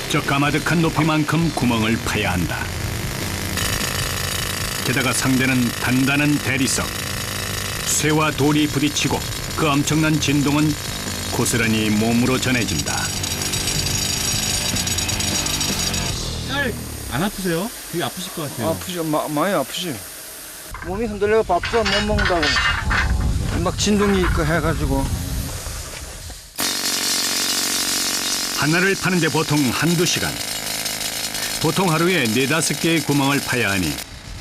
저 까마득한 높이만큼 구멍을 파야 한다. 게다가 상대는 단단한 대리석. 쇠와 돌이 부딪히고 그 엄청난 진동은 고스란히 몸으로 전해진다. 쌀 안 아프세요? 되게 아프실 것 같아요. 아프죠. 많이 아프지. 몸이 흔들려 밥도 못 먹는다고. 막 진동이 있고 해가지고. 하나를 파는데 보통 한두 시간. 보통 하루에 4-5개의 구멍을 파야 하니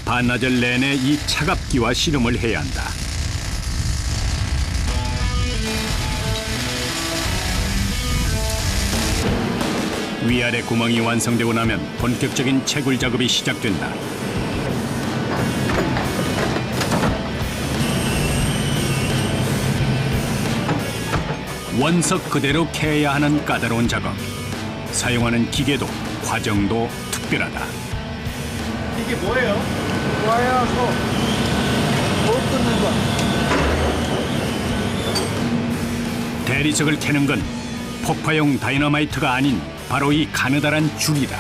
반나절 내내 이 차갑기와 씨름을 해야 한다. 위아래 구멍이 완성되고 나면 본격적인 채굴 작업이 시작된다. 원석 그대로 캐야 하는 까다로운 작업. 사용하는 기계도 과정도 특별하다. 이게 뭐예요? 와야 못 끊는 거. 대리석을 캐는 건 폭파용 다이너마이트가 아닌 바로 이 가느다란 줄이다.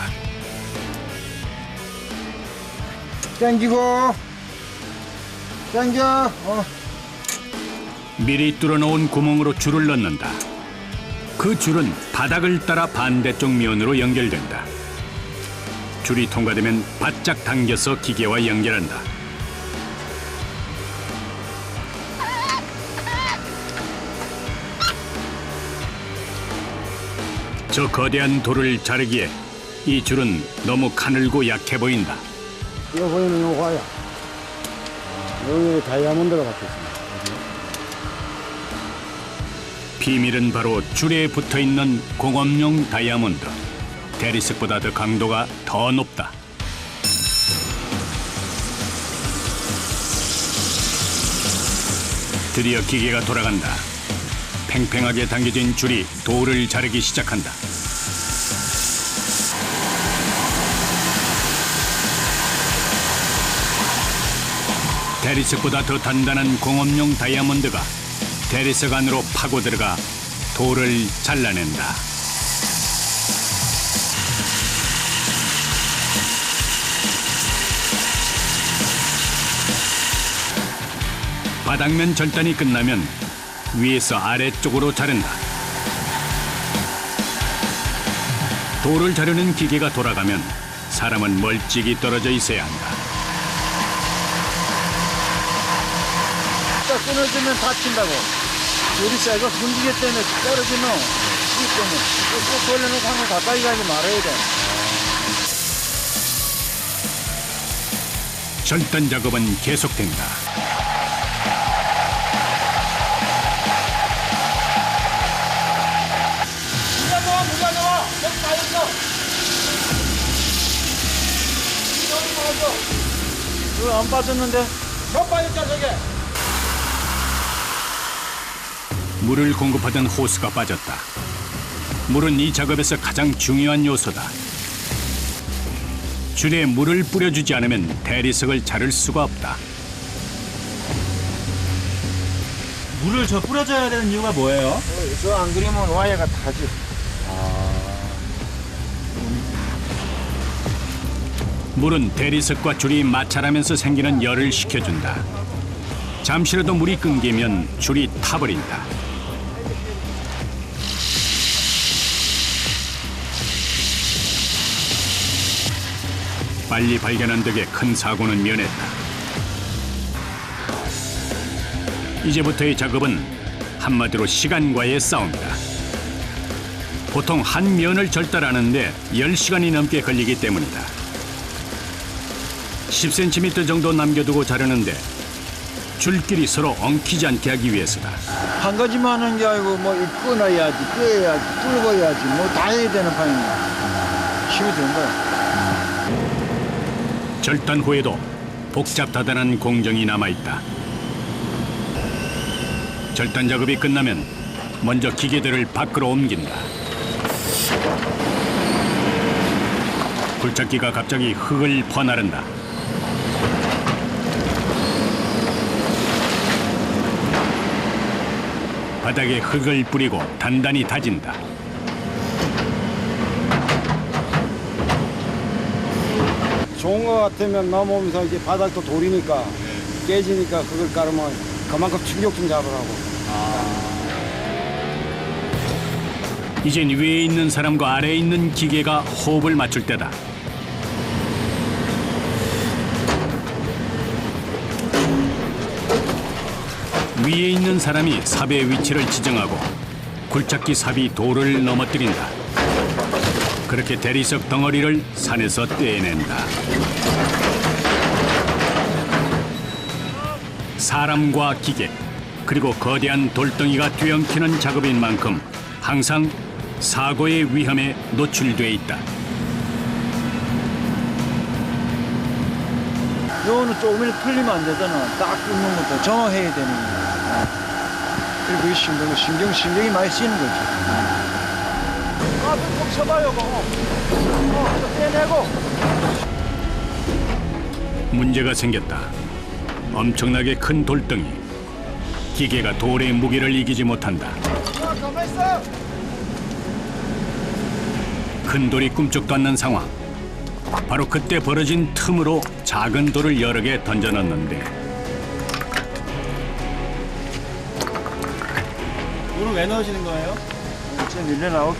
당기고. 당겨. 미리 뚫어놓은 구멍으로 줄을 넣는다. 그 줄은 바닥을 따라 반대쪽 면으로 연결된다. 줄이 통과되면 바짝 당겨서 기계와 연결한다. 저 거대한 돌을 자르기에 이 줄은 너무 가늘고 약해 보인다. 이거 보이는 요 와야. 여기 다이아몬드가 박혔습니다. 비밀은 바로 줄에 붙어있는 공업용 다이아몬드. 대리석보다 더 강도가 더 높다. 드디어 기계가 돌아간다. 팽팽하게 당겨진 줄이 돌을 자르기 시작한다. 대리석보다 더 단단한 공업용 다이아몬드가 대리석 안으로 파고 들어가 돌을 잘라낸다. 바닥면 절단이 끝나면 위에서 아래쪽으로 자른다. 돌을 자르는 기계가 돌아가면 사람은 멀찍이 떨어져 있어야 한다. 딱 끊어지면 다친다고. 우리 쇠가 분지기 때문에 떨어지면 이 때문에 꼭 걸려놓고 하면 가까이 가지 말아야 돼. 절단 작업은 계속된다. 누가 나와? 여기 다 있어. 여기 안 빠졌는데? 몇 빠졌다 저게? 물을 공급하던 호스가 빠졌다. 물은 이 작업에서 가장 중요한 요소다. 줄에 물을 뿌려주지 않으면 대리석을 자를 수가 없다. 물을 저 뿌려줘야 되는 이유가 뭐예요? 저 안 그리면 와이어가 타지. 물은 대리석과 줄이 마찰하면서 생기는 열을 식혀준다. 잠시라도 물이 끊기면 줄이 타버린다. 빨리 발견한 덕에 큰 사고는 면했다. 이제부터의 작업은 한마디로 시간과의 싸움이다. 보통 한 면을 절단하는데 10시간이 넘게 걸리기 때문이다. 10cm 정도 남겨두고 자르는데 줄길이 서로 엉키지 않게 하기 위해서다. 한 가지만 하는 게 아니고 뭐 끊어야지, 떼야지, 뚫어야지 뭐 다 해야 되는 판이야. 힘이 드는 거야. 절단 후에도 복잡다단한 공정이 남아있다. 절단 작업이 끝나면 먼저 기계들을 밖으로 옮긴다. 굴착기가 갑자기 흙을 퍼나른다. 바닥에 흙을 뿌리고 단단히 다진다. 좋은 거 같으면 넘어오면서 이제 바닥도 돌이니까 깨지니까 그걸 깔으면 그만큼 충격 좀 잡으라고. 이젠 위에 있는 사람과 아래에 있는 기계가 호흡을 맞출 때다. 위에 있는 사람이 삽의 위치를 지정하고 굴착기 삽이 돌을 넘어뜨린다. 그렇게 대리석 덩어리를 산에서 떼어낸다. 사람과 기계 그리고 거대한 돌덩이가 뒤엉키는 작업인 만큼 항상 사고의 위험에 노출돼 있다. 요거는 조금이라도 틀리면 안 되잖아. 딱 끊는 것도 정확해야 되는 거야. 그리고 그게 힘든 거, 신경이 많이 쓰이는 거지. 꼭 쳐봐요, 그거. 떼내고. 문제가 생겼다. 엄청나게 큰 돌덩이. 기계가 돌의 무게를 이기지 못한다. 가만히 있어. 큰 돌이 꿈쩍도 않는 상황. 바로 그때 벌어진 틈으로 작은 돌을 여러 개 던져 넣는데 이걸 왜 넣으시는 거예요? 이제 밀려나오게.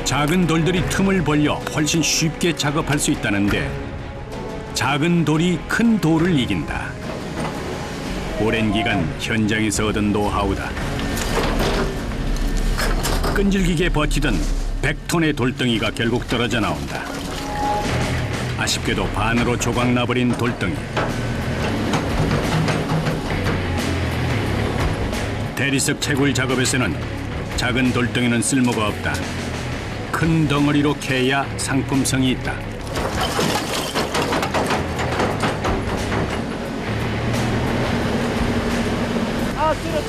작은 돌들이 틈을 벌려 훨씬 쉽게 작업할 수 있다는데 작은 돌이 큰 돌을 이긴다. 오랜 기간 현장에서 얻은 노하우다. 끈질기게 버티던 100톤의 돌덩이가 결국 떨어져 나온다. 아쉽게도 반으로 조각나버린 돌덩이. 대리석 채굴 작업에서는 작은 돌덩이는 쓸모가 없다. 큰 덩어리로 캐야 상품성이 있다.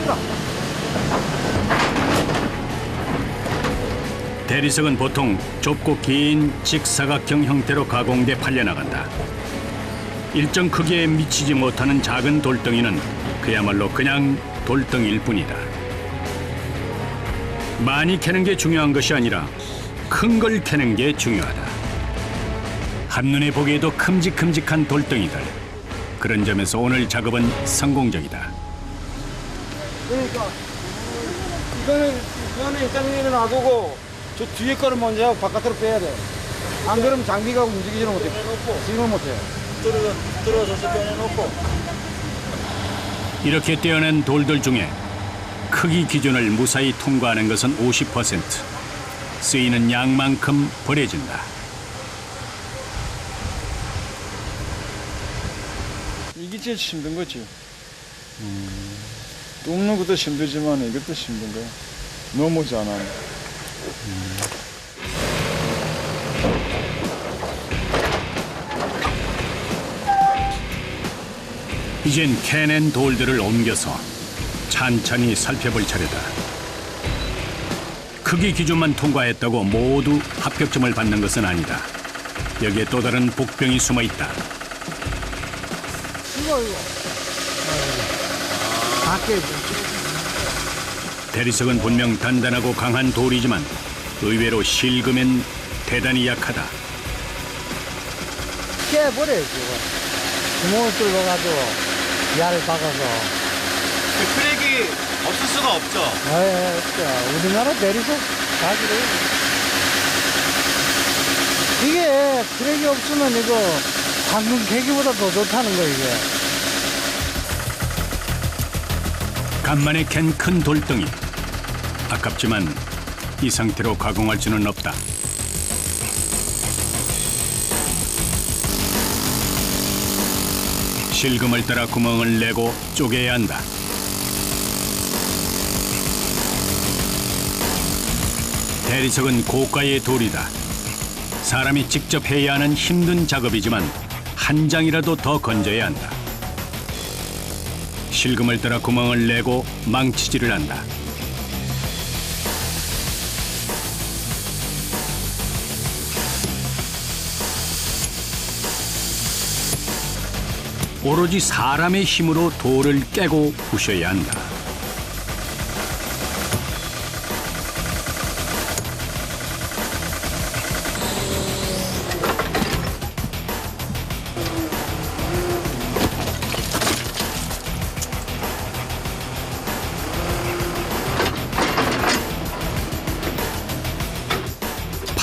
뚫어. 대리석은 보통 좁고 긴 직사각형 형태로 가공돼 팔려나간다. 일정 크기에 미치지 못하는 작은 돌덩이는 그야말로 그냥 돌덩이일 뿐이다. 많이 캐는 게 중요한 것이 아니라 큰 걸 캐는 게 중요하다. 한눈에 보기에도 큼직큼직한 돌덩이들. 그런 점에서 오늘 작업은 성공적이다. 그러니까 이거는 일단 위에 놔두고 저 뒤에 거를 먼저 바깥으로 빼야 돼. 안 그러면 장비가 움직이지는 못해. 스윙을 못해. 들어서서 빼내놓고. 이렇게 떼어낸 돌들 중에 크기 기준을 무사히 통과하는 것은 50%. 쓰이는 양만큼 버려진다. 이게 제일 힘든 거지. 뚫는 것도 힘들지만 이것도 힘든 거야. 넘어지 않아. 이젠 캐낸 돌들을 옮겨서 찬찬히 살펴볼 차례다. 크기 기준만 통과했다고 모두 합격점을 받는 것은 아니다. 여기에 또 다른 복병이 숨어 있다. 이거. 밖에 대리석은 분명 단단하고 강한 돌이지만 의외로 실금엔 대단히 약하다. 깨버려야지. 구멍을 뚫어가지고 야를 박아서. 크랙이 없을 수가 없죠. 없죠. 우리나라 대리석 가지고. 이게 크랙이 없으면 이거 방금 계기보다 더 좋다는 거 이게. 간만에 캔 큰 돌덩이. 아깝지만 이 상태로 가공할 수는 없다. 실금을 따라 구멍을 내고 쪼개야 한다. 대리석은 고가의 돌이다. 사람이 직접 해야 하는 힘든 작업이지만 한 장이라도 더 건져야 한다. 실금을 따라 구멍을 내고 망치질을 한다. 오로지 사람의 힘으로 돌을 깨고 부셔야 한다.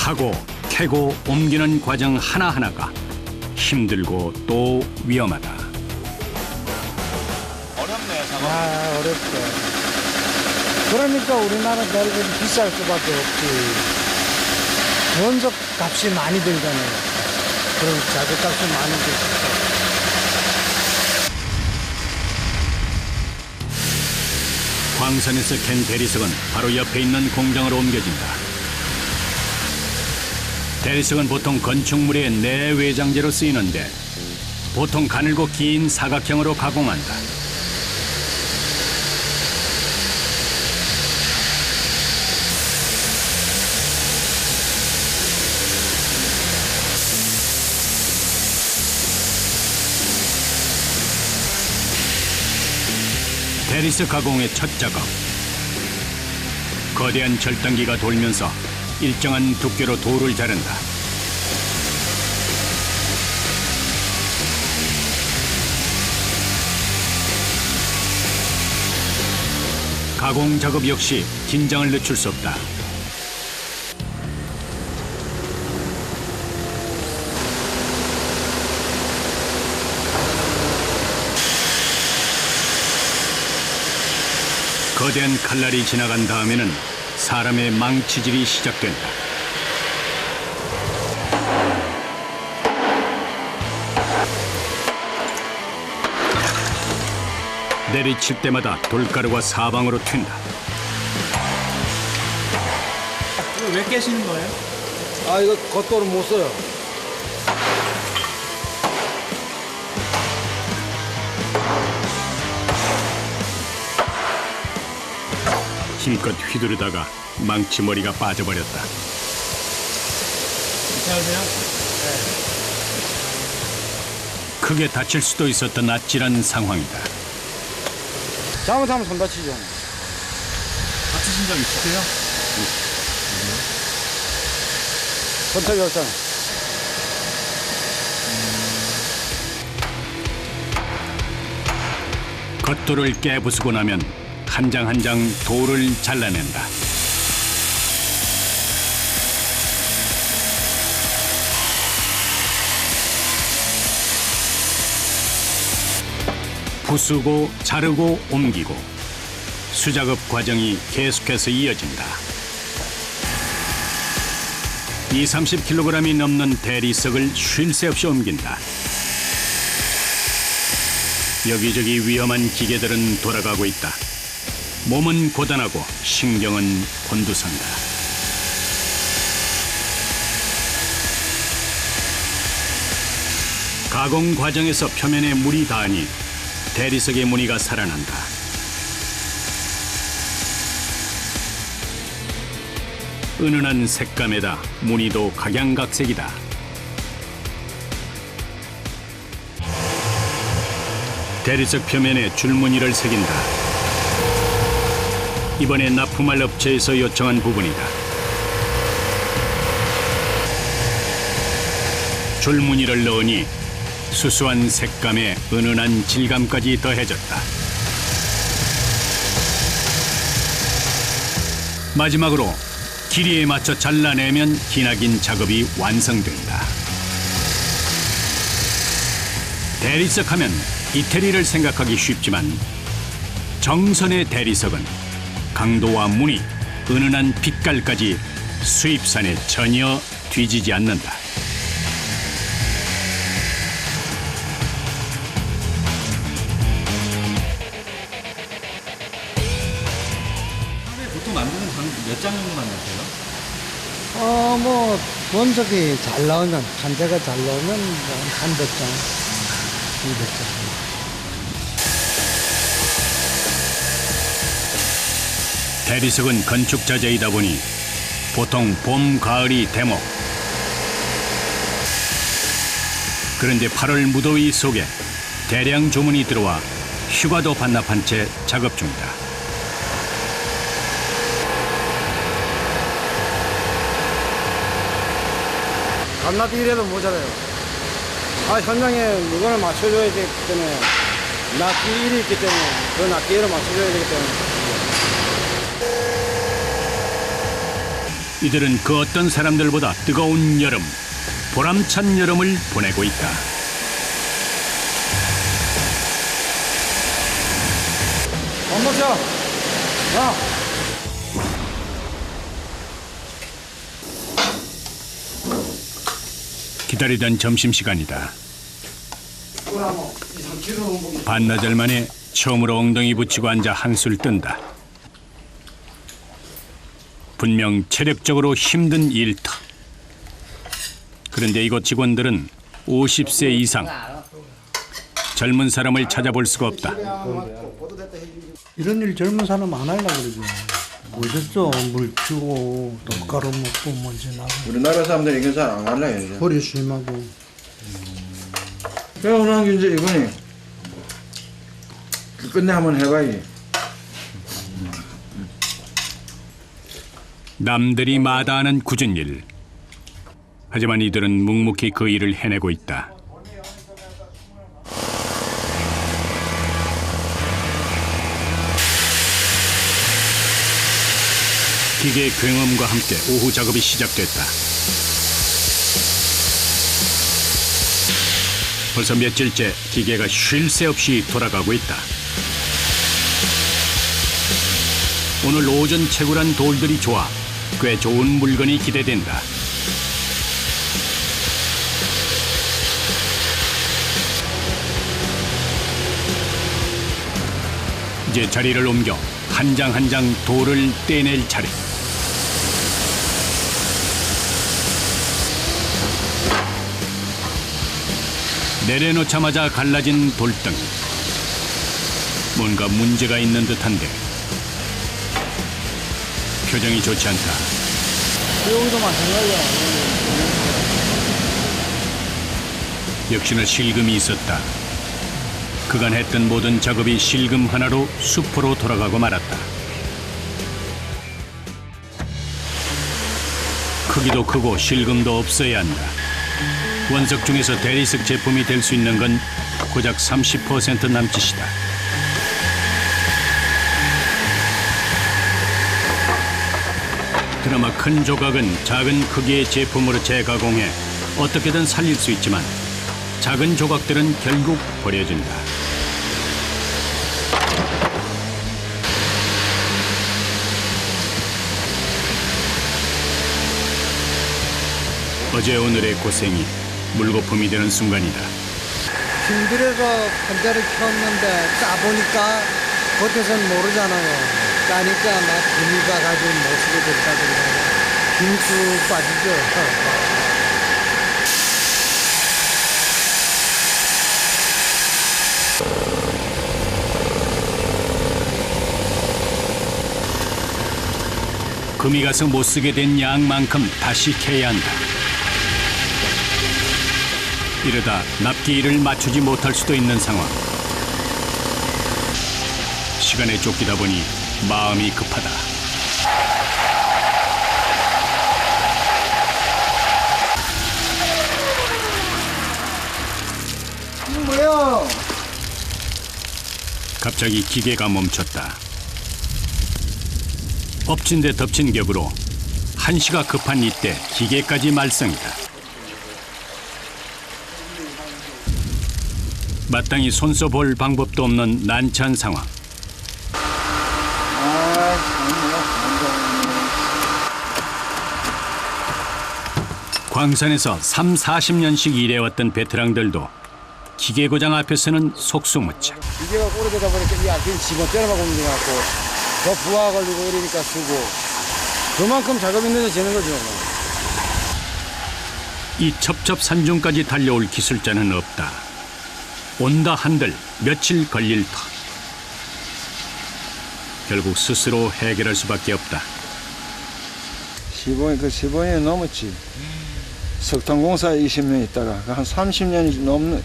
파고 캐고 옮기는 과정 하나하나가 힘들고 또 위험하다. 아, 어렵다. 그러니까 우리나라 대리석이 비쌀 수밖에 없지. 원석 값이 많이 들잖아요. 그럼 자재값이 많이 들죠. 광산에서 캔 대리석은 바로 옆에 있는 공장으로 옮겨진다. 대리석은 보통 건축물의 내외장재로 쓰이는데 보통 가늘고 긴 사각형으로 가공한다. 대리석 가공의 첫 작업. 거대한 절단기가 돌면서 일정한 두께로 돌을 자른다. 가공 작업 역시 긴장을 늦출 수 없다. 거대한 칼날이 지나간 다음에는 사람의 망치질이 시작된다. 내리칠 때마다 돌가루가 사방으로 튄다. 이거 왜 깨시는 거예요? 아, 이거 겉돌은 못 써요. 힘껏 휘두르다가 망치머리가 빠져버렸다. 괜찮으세요? 크게 다칠 수도 있었던 아찔한 상황이다. 잘못하면 손 다치죠. 다치신 적 있으세요? 손톱이 없잖아. 겉돌을 깨부수고 나면 한 장 한 장 돌을 잘라낸다. 부수고 자르고 옮기고 수작업 과정이 계속해서 이어진다. 20-30kg이 넘는 대리석을 쉴 새 없이 옮긴다. 여기저기 위험한 기계들은 돌아가고 있다. 몸은 고단하고 신경은 곤두선다. 가공 과정에서 표면에 물이 닿으니 대리석의 무늬가 살아난다. 은은한 색감에다 무늬도 각양각색이다. 대리석 표면에 줄무늬를 새긴다. 이번에 납품할 업체에서 요청한 부분이다. 줄무늬를 넣으니 수수한 색감에 은은한 질감까지 더해졌다. 마지막으로 길이에 맞춰 잘라내면 기나긴 작업이 완성된다. 대리석 하면 이태리를 생각하기 쉽지만 정선의 대리석은 강도와 무늬, 은은한 빛깔까지 수입산에 전혀 뒤지지 않는다. 하루에 보통 만드는 장 몇 장 정도 만드세요? 뭐, 원석이 잘 나오면, 한재가 잘 나오면 한 100장, 200장. 대리석은 건축 자재이다 보니 보통 봄, 가을이 대목. 그런데 8월 무더위 속에 대량 주문이 들어와 휴가도 반납한 채 작업 중이다. 밤낮 일해도 모자라요. 아, 현장에 물건을 맞춰줘야 되기 때문에 낮기 일이 있기 때문에 그 낮기를 맞춰줘야 되기 때문에 이들은 그 어떤 사람들보다 뜨거운 여름, 보람찬 여름을 보내고 있다. 밥 먹자. 야. 기다리던 점심시간이다. 반나절 만에 처음으로 엉덩이 붙이고 앉아 한술 뜬다. 분명 체력적으로 힘든 일터. 그런데 이곳 직원들은 50세 이상. 젊은 사람을 찾아볼 수가 없다. 이런 일 젊은 사람 안 하려고 그러죠. 어딨어. 물 피우고 또 가루 먹고 먼지 나고 우리나라 사람들이 이건 잘 안 할래 이제. 허리 심하고. 그러나 이제 이거니 끝내 한번 해봐야지. 남들이 마다하는 굳은 일. 하지만 이들은 묵묵히 그 일을 해내고 있다. 기계의 굉음과 함께 오후 작업이 시작됐다. 벌써 며칠째 기계가 쉴 새 없이 돌아가고 있다. 오늘 오전 채굴한 돌들이 좋아 꽤 좋은 물건이 기대된다. 이제 자리를 옮겨 한 장 한 장 돌을 떼낼 차례. 내려놓자마자 갈라진 돌덩이. 뭔가 문제가 있는 듯한데 표정이 좋지 않다. 여기도 마찬가지야. 역시나 실금이 있었다. 그간 했던 모든 작업이 실금 하나로 수포로 돌아가고 말았다. 크기도 크고 실금도 없어야 한다. 원석 중에서 대리석 제품이 될 수 있는 건 고작 30% 남짓이다. 그나마 큰 조각은 작은 크기의 제품으로 재가공해 어떻게든 살릴 수 있지만 작은 조각들은 결국 버려진다. 어제 오늘의 고생이 물거품이 되는 순간이다. 힘들어서 한자를 켰는데 까보니까 겉에서는 모르잖아요. 까니까 막 금이가 가지고 못 쓰게 됐다든가 힘쑥 빠지죠. 금이 가서 못 쓰게 된 양만큼 다시 캐야 한다. 이러다 납기일을 맞추지 못할 수도 있는 상황. 시간에 쫓기다 보니 마음이 급하다. 뭐야? 갑자기 기계가 멈췄다. 엎친 데 덮친 격으로 한시가 급한 이때 기계까지 말썽이다. 마땅히 손써볼 방법도 없는 난처한 상황. 광산에서 30-40년씩 일해왔던 베테랑들도 기계 고장 앞에서는 속수무책. 기계가 오래되다 보니까 이 앞에 집어 때려박고 있는 것 같고 더 부하 걸리고 이러니까 쓰고 그만큼 작업이 늦어지는 거죠. 이 첩첩산중까지 달려올 기술자는 없다. 온다 한들 며칠 걸릴 터. 결국 스스로 해결할 수밖에 없다. 시범이 넘었지. 석탄공사 20년 있다가 한 30년이 넘는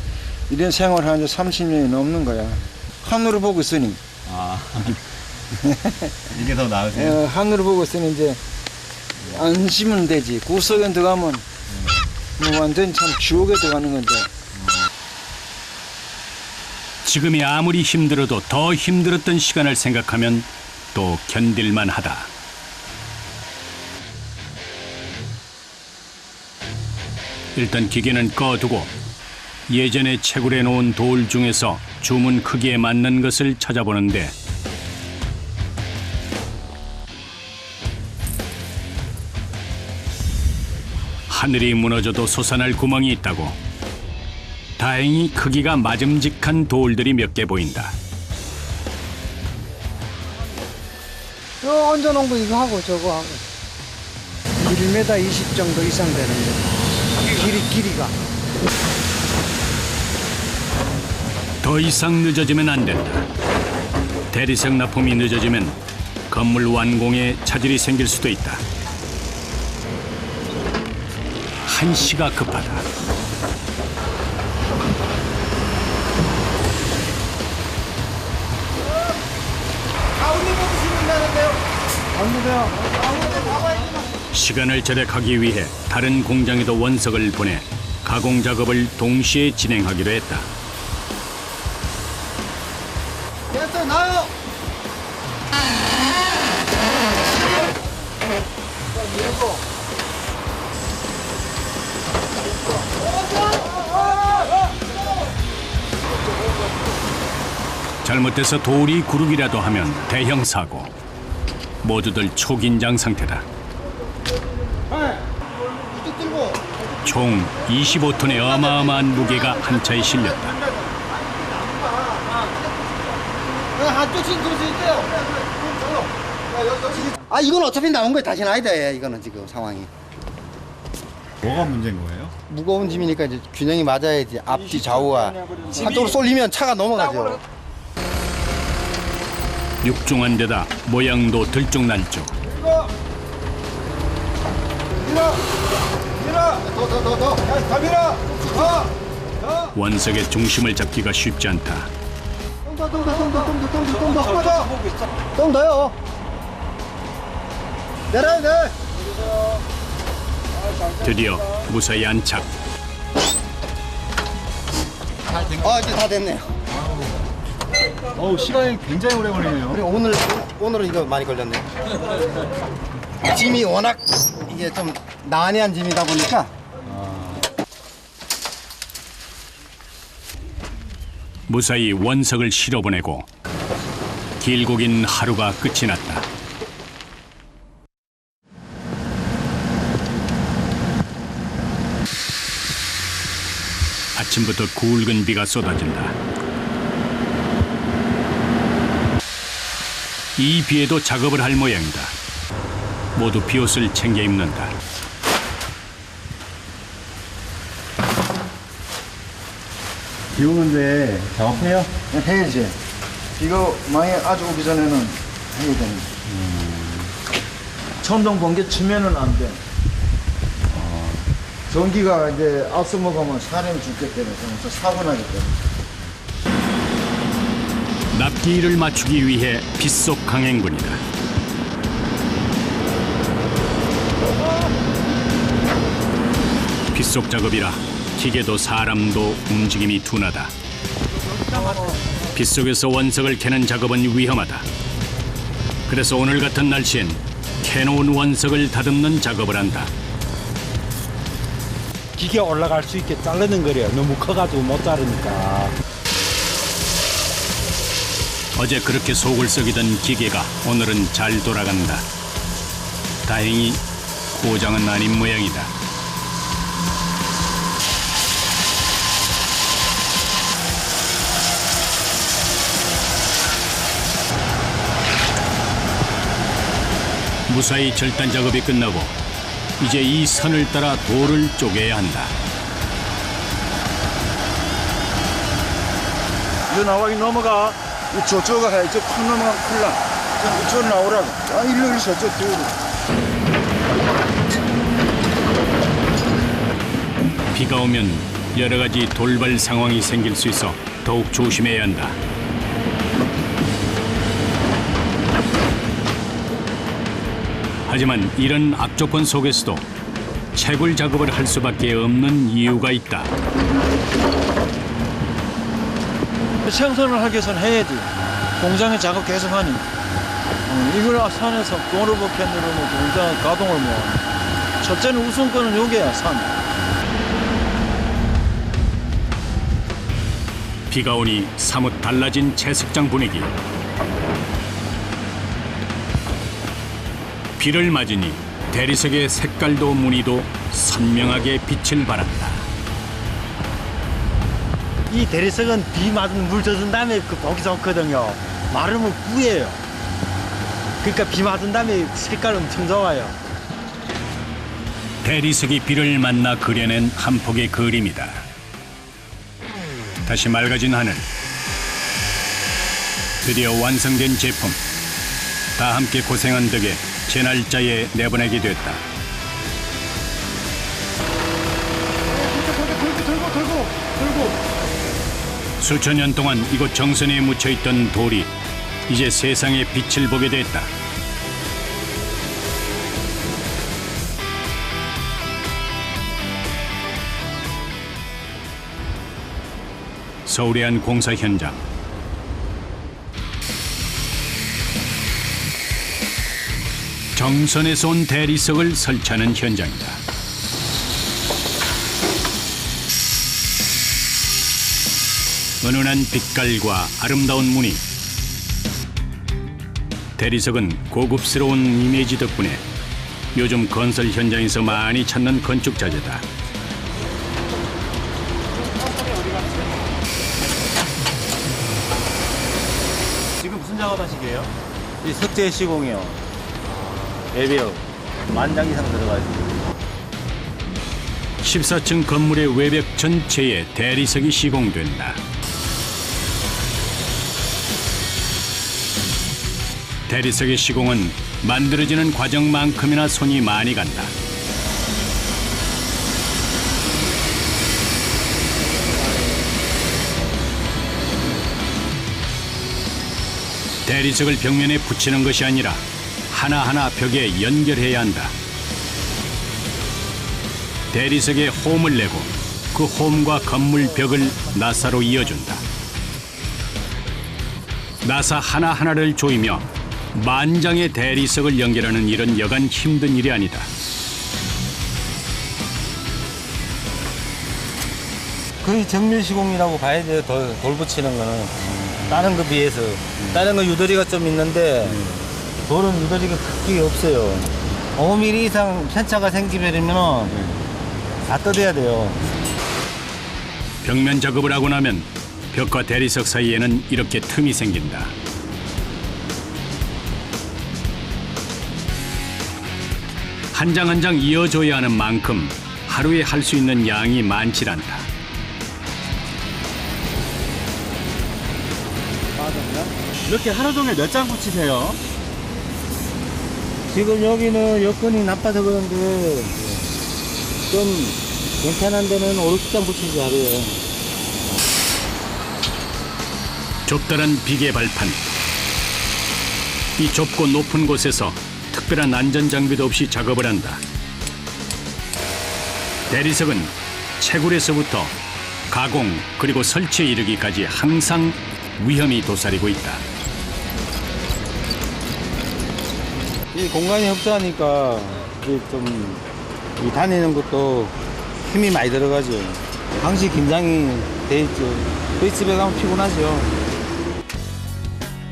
이런 생활하는 지 30년이 넘는 거야. 하늘을 보고 있으니. 이게 더 나으세요? 하늘을 보고 있으니 이제 안심은 되지. 구석에 들어가면 뭐 완전 참 지옥에 들어가는 건데. 지금이 아무리 힘들어도 더 힘들었던 시간을 생각하면 또 견딜만 하다. 일단 기계는 꺼두고 예전에 채굴해 놓은 돌 중에서 주문 크기에 맞는 것을 찾아보는데 하늘이 무너져도 솟아날 구멍이 있다고. 다행히 크기가 맞음직한 돌들이 몇 개 보인다. 얹어놓은 거 이거 하고 저거 하고 1m 20 정도 이상 되는데 길이가 더 이상 늦어지면 안 된다. 대리석 납품이 늦어지면 건물 완공에 차질이 생길 수도 있다. 한시가 급하다. 시간을 절약하기 위해 다른 공장에도 원석을 보내 가공 작업을 동시에 진행하기로 했다. 됐어 나요. 잘못해서 돌이 구르기라도 하면 대형 사고. 모두들 초긴장 상태다. 총 25톤의 어마어마한 무게가 한 차에 실렸다. 아 이건 어차피 나온 거에 다시 나야 돼. 이거는 지금 상황이 뭐가 문제인 거예요? 무거운 짐이니까 이제 균형이 맞아야지. 앞뒤 좌우가 한쪽으로 쏠리면 차가 넘어가죠. 육중한 데다 모양도 들쭉날쭉. 원석의 중심을 잡기가 쉽지 않다. 좀 더요. 내려야 돼. 드디어 무사히 안착. 이제 다 됐네요. 시간이 굉장히 오래 걸리네요. 그리고 오늘은 이거 많이 걸렸네. 짐이 워낙 이게 좀 난해한 짐이다 보니까 무사히 원석을 실어보내고 길고 긴 하루가 끝이 났다. 아침부터 굵은 비가 쏟아진다. 이 비에도 작업을 할 모양이다. 모두 비옷을 챙겨 입는다. 비 오는데 작업해요? 해야지. 비가 많이 아주 오기 전에는 해야 됩니다. 천둥 번개 치면은 안 돼. 전기가 이제 앞서 먹으면 사람이 죽기 때문에 사고 나기 때문에. 납기일을 맞추기 위해 빗속 강행군이다. 빗속 작업이라 기계도 사람도 움직임이 둔하다. 빗속에서 원석을 캐는 작업은 위험하다. 그래서 오늘 같은 날씨엔 캐놓은 원석을 다듬는 작업을 한다. 기계 올라갈 수 있게 자르는 거래요. 너무 커가지고 못 자르니까. 어제 그렇게 속을 썩이던 기계가 오늘은 잘 돌아간다. 다행히 고장은 아닌 모양이다. 무사히 절단 작업이 끝나고 이제 이 선을 따라 돌을 쪼개야 한다. 이거 나와, 이 넘어가. 저쪽가 해. 저 큰 넘어가면 큰일 나. 저쪽으로 나오라고. 일로 저쪽 뒤로. 비가 오면 여러 가지 돌발 상황이 생길 수 있어 더욱 조심해야 한다. 하지만 이런 악조건 속에서도 채굴 작업을 할 수밖에 없는 이유가 있다. 생선을 하기 위해서는 해야지. 공장에 작업 계속하니. 이걸 산에서 돈을 버캔 누르면 공장 가동을 뭐. 첫째는 우선권은 여기야, 산. 비가 오니 사뭇 달라진 채석장 분위기. 비를 맞으니 대리석의 색깔도 무늬도 선명하게 빛을 발한다. 이 대리석은 비 맞은 물 젖은 다음에 그 보기 좋거든요. 마르면 뿌예요. 그러니까 비 맞은 다음에 색깔 엄청 좋아요. 대리석이 비를 만나 그려낸 한 폭의 그림이다. 다시 맑아진 하늘. 드디어 완성된 제품. 다 함께 고생한 덕에 제 날짜에 내보내게 됐다. 수천 년 동안 이곳 정선에 묻혀있던 돌이 이제 세상의 빛을 보게 됐다. 서울의 한 공사 현장. 정선에서 온 대리석을 설치하는 현장이다. 은은한 빛깔과 아름다운 무늬. 대리석은 고급스러운 이미지 덕분에 요즘 건설 현장에서 많이 찾는 건축 자재다. 지금 무슨 작업하시게요? 이 석재 시공이요. 외벽 만장 이상 들어가 있어요. 14층 건물의 외벽 전체에 대리석이 시공된다. 대리석의 시공은 만들어지는 과정만큼이나 손이 많이 간다. 대리석을 벽면에 붙이는 것이 아니라 하나하나 벽에 연결해야 한다. 대리석에 홈을 내고 그 홈과 건물 벽을 나사로 이어준다. 나사 하나하나를 조이며 만장의 대리석을 연결하는 일은 여간 힘든 일이 아니다. 거의 정밀 시공이라고 봐야 돼요. 돌 붙이는 거는 다른 거 비해서. 다른 건 유도리가 좀 있는데 돌은 유도리가 크게 없어요. 5mm 이상 편차가 생기면 다 뜯어야 돼요. 벽면 작업을 하고 나면 벽과 대리석 사이에는 이렇게 틈이 생긴다. 한 장 한 장 이어줘야 하는 만큼 하루에 할 수 있는 양이 많지 않다. 이렇게 하루 종일 몇 장 붙이세요? 지금 여기는 여건이 나빠서 그런데 좀 괜찮은 데는 5, 6장 붙이지 하루에. 좁다란 비계 발판. 이 좁고 높은 곳에서 특별한 안전 장비도 없이 작업을 한다. 대리석은 채굴에서부터 가공 그리고 설치에 이르기까지 항상 위험이 도사리고 있다. 이 공간이 협소하니까 이제 좀 이 다니는 것도 힘이 많이 들어가죠. 항시 긴장이 돼 있죠. 거기 집에 가면 피곤하죠.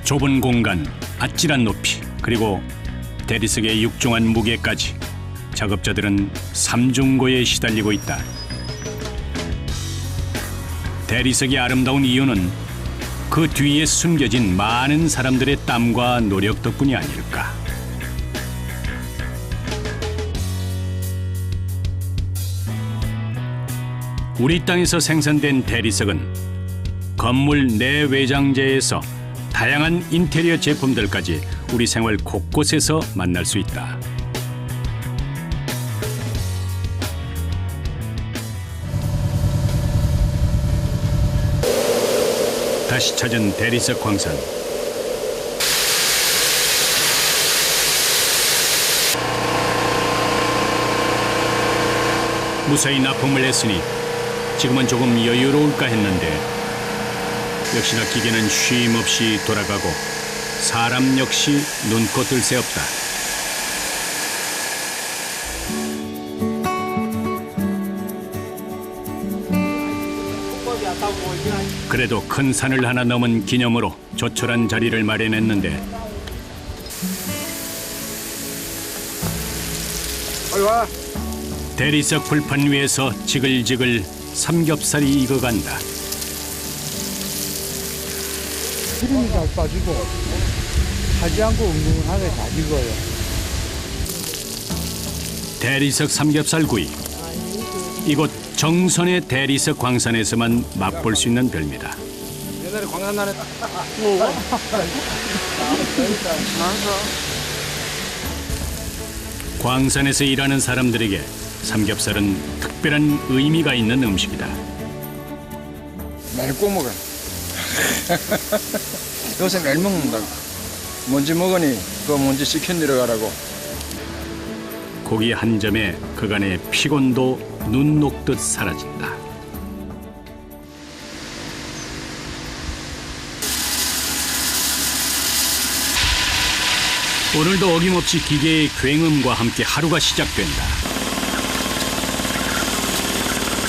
좁은 공간, 아찔한 높이, 그리고 대리석의 육중한 무게까지 작업자들은 삼중고에 시달리고 있다. 대리석이 아름다운 이유는 그 뒤에 숨겨진 많은 사람들의 땀과 노력 덕분이 아닐까. 우리 땅에서 생산된 대리석은 건물 내외장재에서 다양한 인테리어 제품들까지 우리 생활 곳곳에서 만날 수 있다. 다시 찾은 대리석 광산. 무사히 납품을 했으니 지금은 조금 여유로울까 했는데 역시나 기계는 쉼 없이 돌아가고 사람 역시 눈코 뜰 새 없다. 호흡이 안 타고 그래도 큰 산을 하나 넘은 기념으로 조촐한 자리를 마련했는데 대리석 불판 위에서 지글지글 삼겹살이 익어간다. 기름이 잘 빠지고 하지 않고 웅근하게 잘 익어요. 대리석 삼겹살구이. 이곳 정선의 대리석 광산에서만 맛볼 수 있는 별미다. 옛날에 광산난에 광산에서 일하는 사람들에게 삼겹살은 특별한 의미가 있는 음식이다. 매일 꼭 먹어. 요새 매일 먹는다고. 뭔지 먹으니 그 뭔지 시킨 대로 가라고. 고기 한 점에 그간의 피곤도 눈 녹듯 사라진다. 오늘도 어김없이 기계의 굉음과 함께 하루가 시작된다.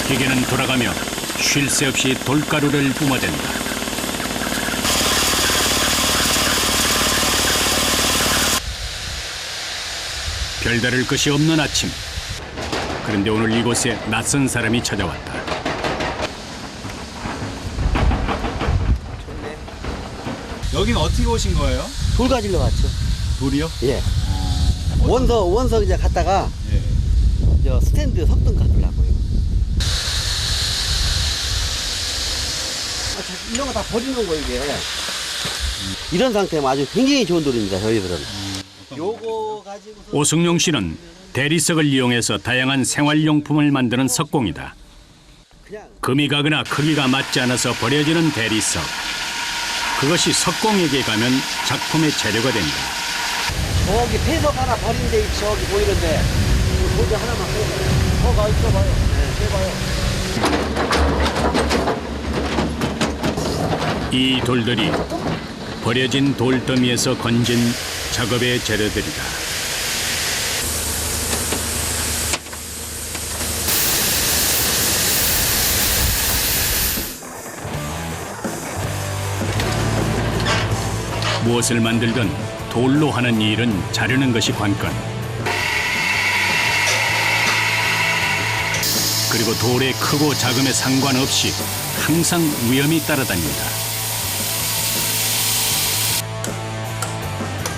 기계는 돌아가며 쉴 새 없이 돌가루를 뿜어댄다. 별다를 것이 없는 아침. 그런데 오늘 이곳에 낯선 사람이 찾아왔다. 여기는 어떻게 오신 거예요? 돌 가지러 왔죠. 돌이요? 예. 원석 이제 갔다가 예. 저 스탠드 석등 갖으려고요. 이런 거 다 버리는 거 이게. 이런 상태면 아주 굉장히 좋은 돌입니다. 저희들은. 요거 가지고 오승용 씨는 대리석을 이용해서 다양한 생활용품을 만드는 석공이다. 그냥 금이 가거나 크기가 맞지 않아서 버려지는 대리석. 그것이 석공에게 가면 작품의 재료가 된다. 저기 폐석 하나 버린 데 저기 보이는데 그 돌 하나만 빼요. 저가 있어봐요. 네, 빼봐요. 이 돌들이 버려진 돌더미에서 건진 작업의 재료들이다. 무엇을 만들든 돌로 하는 일은 자르는 것이 관건. 그리고 돌의 크고 작음에 상관없이 항상 위험이 따라다닌다.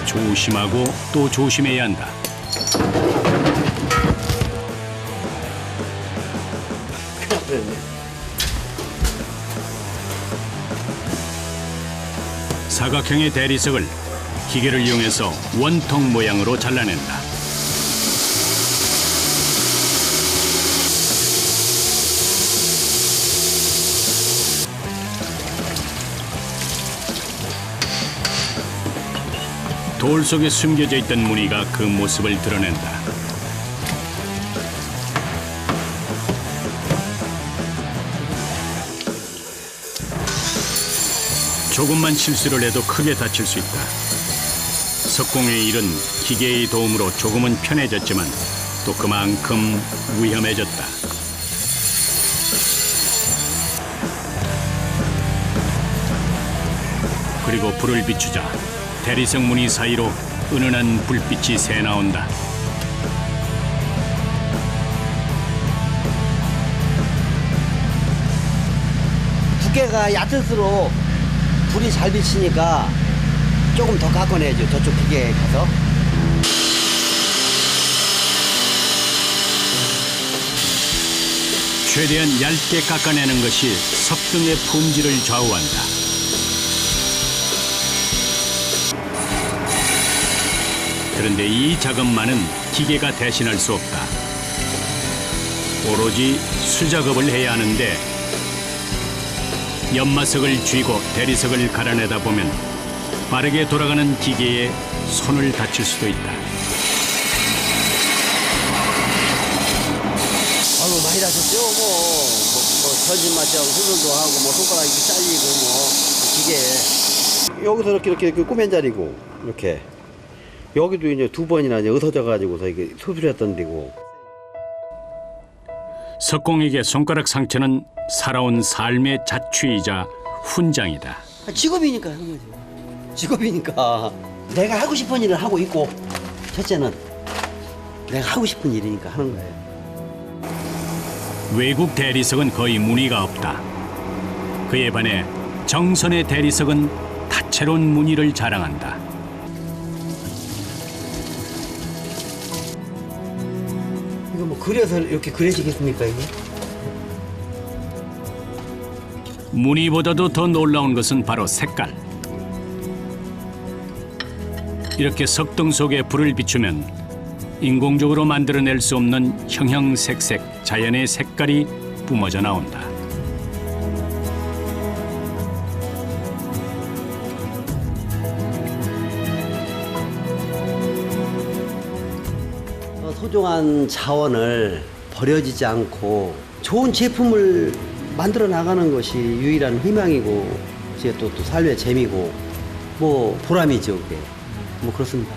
조심하고 또 조심해야 한다. 사각형의 대리석을 기계를 이용해서 원통 모양으로 잘라낸다. 돌 속에 숨겨져 있던 무늬가 그 모습을 드러낸다. 조금만 실수를 해도 크게 다칠 수 있다. 석공의 일은 기계의 도움으로 조금은 편해졌지만 또 그만큼 위험해졌다. 그리고 불을 비추자 대리석 무늬 사이로 은은한 불빛이 새나온다. 두께가 얕을수록 불이 잘 비치니까 조금 더 깎아내야죠. 저쪽 기계에 가서. 최대한 얇게 깎아내는 것이 석등의 품질을 좌우한다. 그런데 이 작업만은 기계가 대신할 수 없다. 오로지 수작업을 해야 하는데 연마석을 쥐고 대리석을 갈아내다 보면 빠르게 돌아가는 기계에 손을 다칠 수도 있다. 아유, 많이 다쳤죠. 뭐 전진 맞지하고 후들도 하고 뭐 손가락이 잘리고 뭐 기계에. 여기서 이렇게 꼬맨 자리고 이렇게. 여기도 이제 2번이나 이제 으서져 가지고서 이게 수술했던 데고. 석공에게 손가락 상처는 살아온 삶의 자취이자 훈장이다. 직업이니까 하는 거지. 직업이니까. 내가 하고 싶은 일을 하고 있고, 첫째는 내가 하고 싶은 일이니까 하는 거예요. 외국 대리석은 거의 무늬가 없다. 그에 반해 정선의 대리석은 다채로운 무늬를 자랑한다. 이거 뭐 그려서 이렇게 그려지겠습니까, 이게? 무늬보다도 더 놀라운 것은 바로 색깔. 이렇게 석등 속에 불을 비추면 인공적으로 만들어낼 수 없는 형형색색 자연의 색깔이 뿜어져 나온다. 소중한 자원을 버려지지 않고 좋은 제품을 만들어 나가는 것이 유일한 희망이고, 또 삶의 재미고, 뭐 보람이죠, 그게. 뭐 그렇습니다.